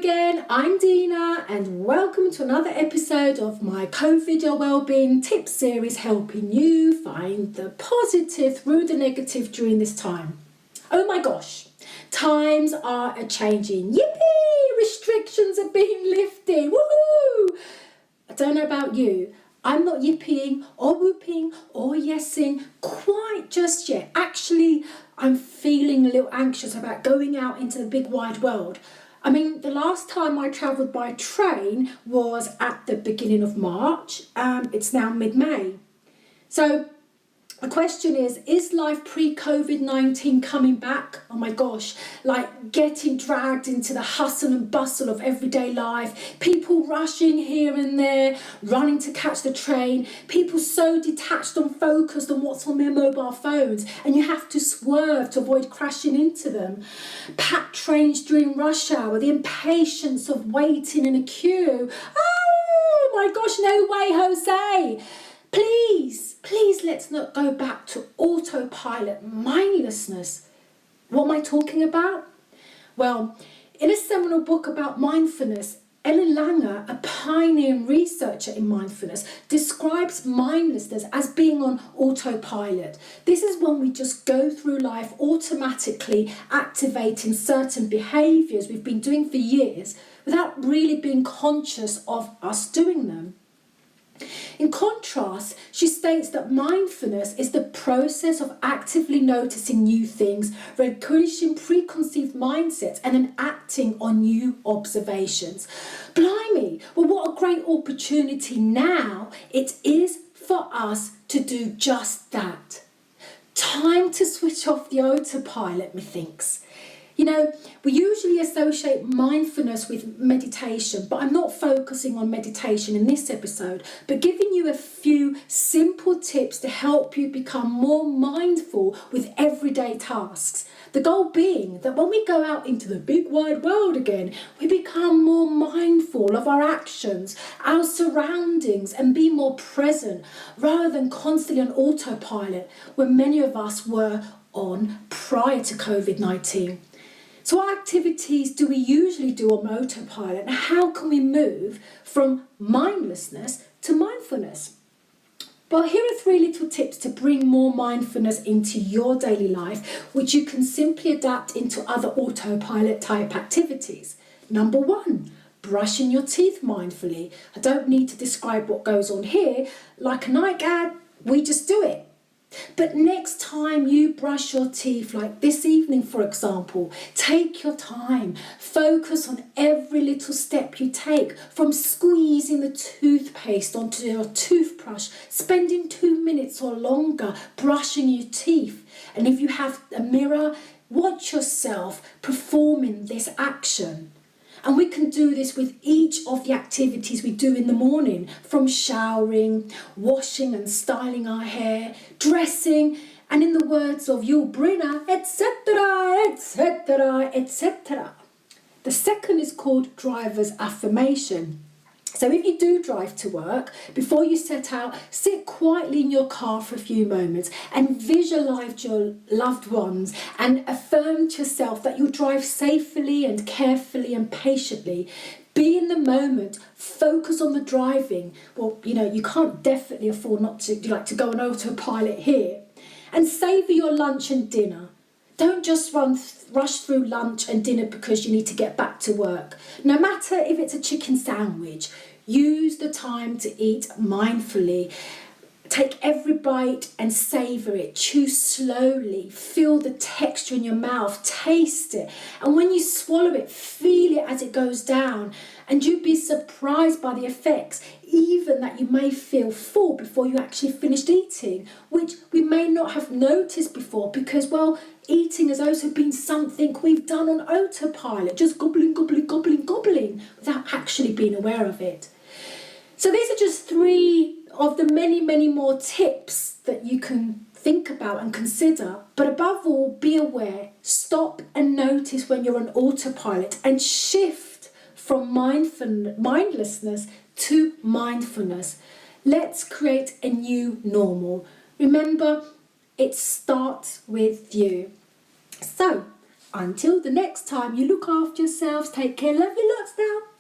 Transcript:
again, I'm Dina and welcome to another episode of my COVIDeo Wellbeing tip series, helping you find the positive through the negative during this time. Oh my gosh, times are a-changing. Yippee! Restrictions are being lifted. Woohoo! I don't know about you, I'm not yipping or whooping or yesing quite just yet. Actually, I'm feeling a little anxious about going out into the big wide world. I mean, the last time I travelled by train was at the beginning of March. It's now mid-May. So the question is life pre-COVID-19 coming back? Oh my gosh, like getting dragged into the hustle and bustle of everyday life, people rushing here and there, running to catch the train, people so detached and focused on what's on their mobile phones, and you have to swerve to avoid crashing into them. Packed trains during rush hour, the impatience of waiting in a queue. Oh my gosh, no way, Jose. Please let's not go back to autopilot mindlessness. What am I talking about? Well, in a seminal book about mindfulness, Ellen Langer, a pioneering researcher in mindfulness, describes mindlessness as being on autopilot. This is when we just go through life automatically activating certain behaviours we've been doing for years without really being conscious of us doing them. In contrast, she states that mindfulness is the process of actively noticing new things, relinquishing preconceived mindsets, and then acting on new observations. Blimey, well, what a great opportunity now it is for us to do just that. Time to switch off the autopilot, methinks. You know, we usually associate mindfulness with meditation, but I'm not focusing on meditation in this episode, but giving you a few simple tips to help you become more mindful with everyday tasks. The goal being that when we go out into the big wide world again, we become more mindful of our actions, our surroundings, and be more present rather than constantly on autopilot, where many of us were on prior to COVID-19. So what activities do we usually do on autopilot, and how can we move from mindlessness to mindfulness? Well, here are 3 little tips to bring more mindfulness into your daily life, which you can simply adapt into other autopilot type activities. Number 1, brushing your teeth mindfully. I don't need to describe what goes on here. Like a Nike ad, we just do it. But next time you brush your teeth, like this evening for example, take your time, focus on every little step you take, from squeezing the toothpaste onto your toothbrush, spending 2 minutes or longer brushing your teeth. And if you have a mirror, watch yourself performing this action. And we can do this with each of the activities we do in the morning, from showering, washing and styling our hair, dressing, and in the words of Yul Brynner, etc., etc., etc. The second is called driver's affirmation. So if you do drive to work, before you set out, sit quietly in your car for a few moments and visualise your loved ones and affirm to yourself that you'll drive safely and carefully and patiently. Be in the moment, focus on the driving. Well, you know, you can't definitely afford not to go on autopilot here. And savour your lunch and dinner. Don't just rush through lunch and dinner because you need to get back to work. No matter if it's a chicken sandwich, use the time to eat mindfully. Take every bite and savour it. Chew slowly. Feel the texture in your mouth. Taste it. And when you swallow it, feel it as it goes down. And you'd be surprised by the effects, even that you may feel full before you actually finished eating, which we may not have noticed before because, well, eating has also been something we've done on autopilot, just gobbling, gobbling, gobbling, gobbling, without actually being aware of it. So these are just 3 of the many, many more tips that you can think about and consider. But above all, be aware, stop and notice when you're on autopilot and shift from mindlessness to mindfulness. Let's create a new normal. Remember, it starts with you. So, until the next time, you look after yourselves, take care, love you lots. now.